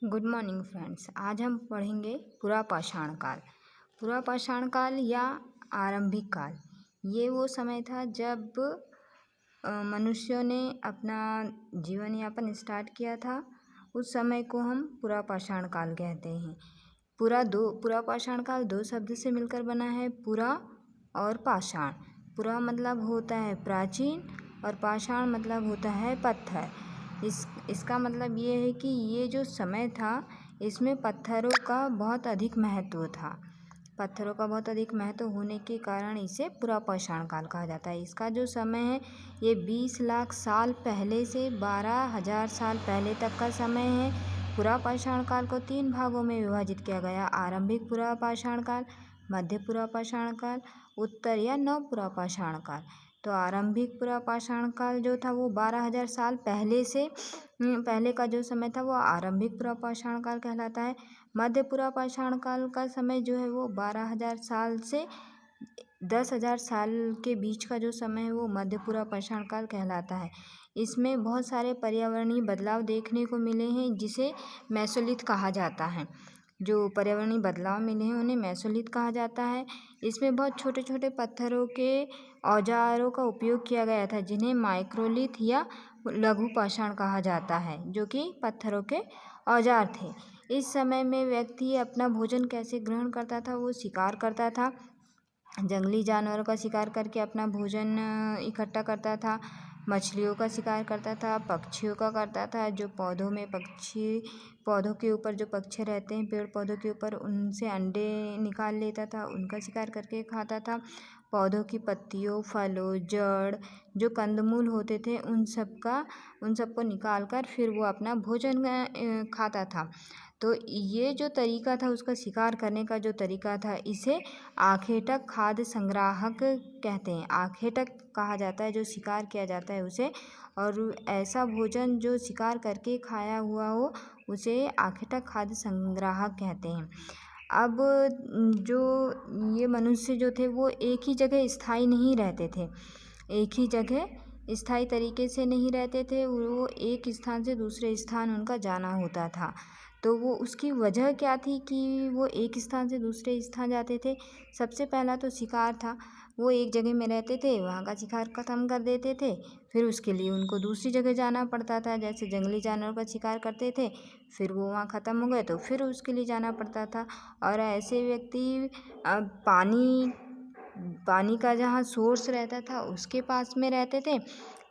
Good morning friends. आज हम पढ़ेंगे पुरापाषाण काल। पुरापाषाण काल या आरंभिक काल, ये वो समय था जब मनुष्यों ने अपना जीवन यापन स्टार्ट किया था। उस समय को हम पुरापाषाण काल कहते हैं। पुरापाषाण काल दो शब्द से मिलकर बना है, पुरा और पाषाण। पुरा मतलब होता है प्राचीन और पाषाण मतलब होता है पत्थर। इसका मतलब ये है कि ये जो समय था इसमें पत्थरों का बहुत अधिक महत्व था। पत्थरों का बहुत अधिक महत्व होने के कारण इसे पुरापाषाण काल कहा जाता है। इसका जो समय है ये 20 लाख साल पहले से 12,000 साल पहले तक का समय है। पुरापाषाण काल को 3 भागों में विभाजित किया गया: आरंभिक पुरापाषाण काल, मध्य पुरापाषाण काल, उत्तर या नव पुरापाषाण काल। तो आरंभिक पुरापाषाण काल जो था वो 12,000 साल पहले का जो समय था वो आरंभिक पुरापाषाण काल कहलाता है। मध्य पुरापाषाण काल का समय जो है वो 12,000 साल से 10,000 साल के बीच का जो समय है वो मध्य पुरापाषाण काल कहलाता है। इसमें बहुत सारे पर्यावरणीय बदलाव देखने को मिले हैं जिसे मेसोलिथ कहा जाता है। जो पर्यावरणीय बदलाव मिले हैं उन्हें मेसोलिथ कहा जाता है। इसमें बहुत छोटे छोटे पत्थरों के औजारों का उपयोग किया गया था जिन्हें माइक्रोलिथ या लघु पाषाण कहा जाता है, जो कि पत्थरों के औजार थे। इस समय में व्यक्ति अपना भोजन कैसे ग्रहण करता था, वो शिकार करता था। जंगली जानवरों का शिकार करके अपना भोजन इकट्ठा करता था। मछलियों का शिकार करता था, पक्षियों का करता था। जो पौधों के ऊपर जो पक्षी रहते हैं पेड़ पौधों के ऊपर, उनसे अंडे निकाल लेता था, उनका शिकार करके खाता था। पौधों की पत्तियों, फलों, जड़, जो कंदमूल होते थे उन सबको निकाल कर फिर वो अपना भोजन खाता था। तो ये जो तरीका था उसका शिकार करने का जो तरीका था इसे आखेटक खाद्य संग्राहक कहते हैं। आखेटक कहा जाता है जो शिकार किया जाता है उसे, और ऐसा भोजन जो शिकार करके खाया हुआ हो उसे आखेटक खाद्य संग्राहक कहते हैं। अब जो ये मनुष्य जो थे वो एक ही जगह स्थायी नहीं रहते थे, एक ही जगह स्थायी तरीके से नहीं रहते थे। वो एक स्थान से दूसरे स्थान उनका जाना होता था। तो वो उसकी वजह क्या थी कि वो एक स्थान से दूसरे स्थान जाते थे? सबसे पहला तो शिकार था। वो एक जगह में रहते थे, वहाँ का शिकार ख़त्म कर देते थे, फिर उसके लिए उनको दूसरी जगह जाना पड़ता था। जैसे जंगली जानवरों का शिकार करते थे, फिर वो वहाँ ख़त्म हो गए तो फिर उसके लिए जाना पड़ता था। और ऐसे व्यक्ति पानी का जहाँ सोर्स रहता था उसके पास में रहते थे,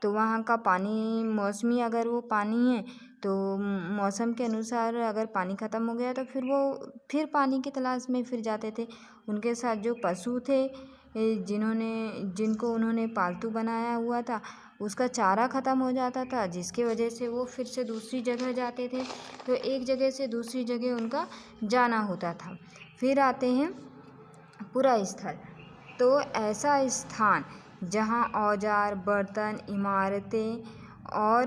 तो वहाँ का पानी मौसमी अगर वो पानी है तो मौसम के अनुसार अगर पानी ख़त्म हो गया तो फिर वो फिर पानी की तलाश में फिर जाते थे। उनके साथ जो पशु थे जिनको उन्होंने पालतू बनाया हुआ था उसका चारा ख़त्म हो जाता था, जिसकी वजह से वो फिर से दूसरी जगह जाते थे। तो एक जगह से दूसरी जगह उनका जाना होता था। फिर आते हैं पुरा स्थल। तो ऐसा स्थान जहाँ औजार, बर्तन, इमारतें और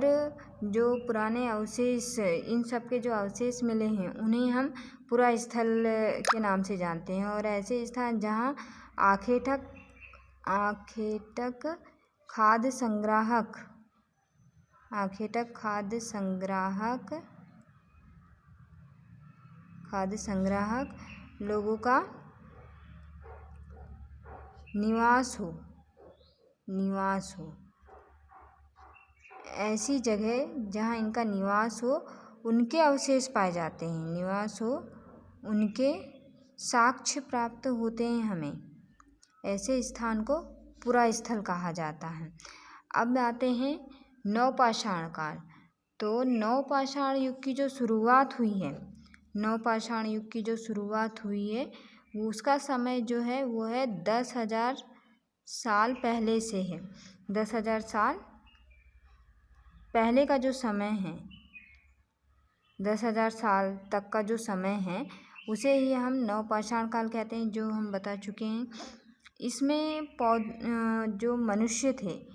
जो पुराने अवशेष, इन सब के जो अवशेष मिले हैं उन्हें हम पुरा स्थल के नाम से जानते हैं। और ऐसे स्थान जहाँ आखेटक खाद्य संग्राहक लोगों का निवास हो। ऐसी जगह जहाँ इनका निवास हो उनके अवशेष पाए जाते हैं, उनके साक्ष्य प्राप्त होते हैं हमें। ऐसे स्थान को पुरा स्थल कहा जाता है। अब आते हैं नवपाषाण काल। तो नवपाषाण युग की जो शुरुआत हुई है उसका समय जो है वो है 10,000 साल पहले से है। 10,000 साल पहले का जो समय है, 10,000 साल तक का जो समय है उसे ही हम नवपाषाण काल कहते हैं, जो हम बता चुके हैं। इसमें जो मनुष्य थे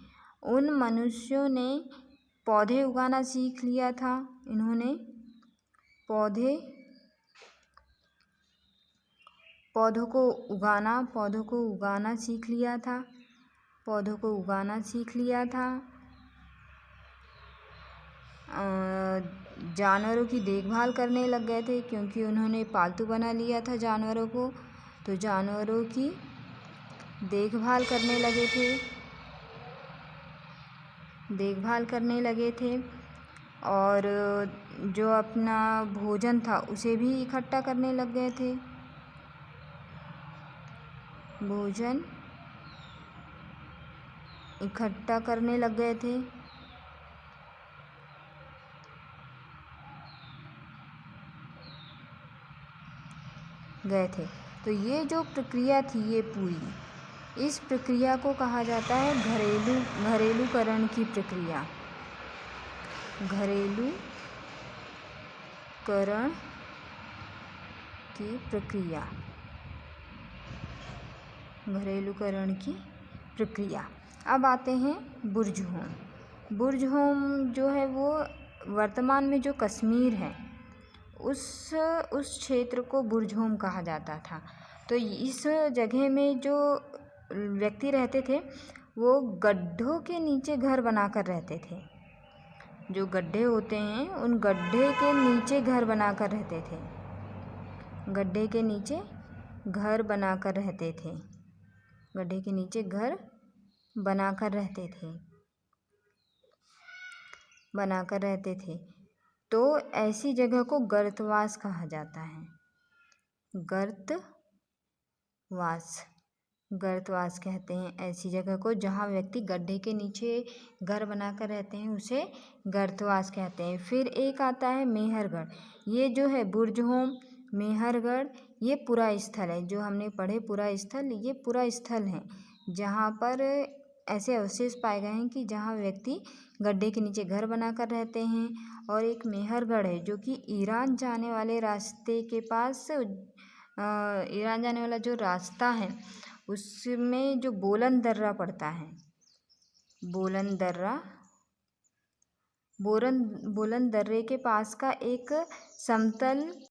उन मनुष्यों ने पौधे उगाना सीख लिया था। इन्होंने पौधों को उगाना सीख लिया था। जानवरों की देखभाल करने लग गए थे, क्योंकि उन्होंने पालतू बना लिया था जानवरों को। तो जानवरों की देखभाल करने लगे थे और जो अपना भोजन था उसे भी इकट्ठा करने लग गए थे। भोजन इकट्ठा करने लग गए थे। तो ये जो प्रक्रिया थी ये पूरी, इस प्रक्रिया को कहा जाता है घरेलूकरण की प्रक्रिया। घरेलूकरण की प्रक्रिया। घरेलूकरण की प्रक्रिया। अब आते हैं बुर्ज होम। बुर्ज होम जो है वो वर्तमान में जो कश्मीर है उस क्षेत्र को बुर्ज होम कहा जाता था। तो इस जगह में जो व्यक्ति रहते थे वो गड्ढों के नीचे घर बनाकर रहते थे। जो गड्ढे होते हैं उन गड्ढे के नीचे घर बनाकर रहते थे। गड्ढे के नीचे घर बनाकर रहते थे। गड्ढे के नीचे घर बनाकर रहते थे। तो ऐसी जगह को गर्तवास कहा जाता है। गर्तवास कहते हैं ऐसी जगह को जहाँ व्यक्ति गड्ढे के नीचे घर बनाकर रहते हैं, उसे गर्तवास कहते हैं। फिर एक आता है मेहरगढ़। ये जो है बुर्ज होम, मेहरगढ़, ये पुरा स्थल है। जो हमने पढ़े पुरा स्थल, ये पुरा स्थल है जहाँ पर ऐसे अवशेष पाए गए हैं कि जहाँ व्यक्ति गड्ढे के नीचे घर बनाकर रहते हैं। और एक मेहरगढ़ है जो कि ईरान जाने वाले रास्ते के पास, ईरान जाने वाला जो रास्ता है उसमें जो बोलन दर्रा पड़ता है, बोलन दर्रे के पास का एक समतल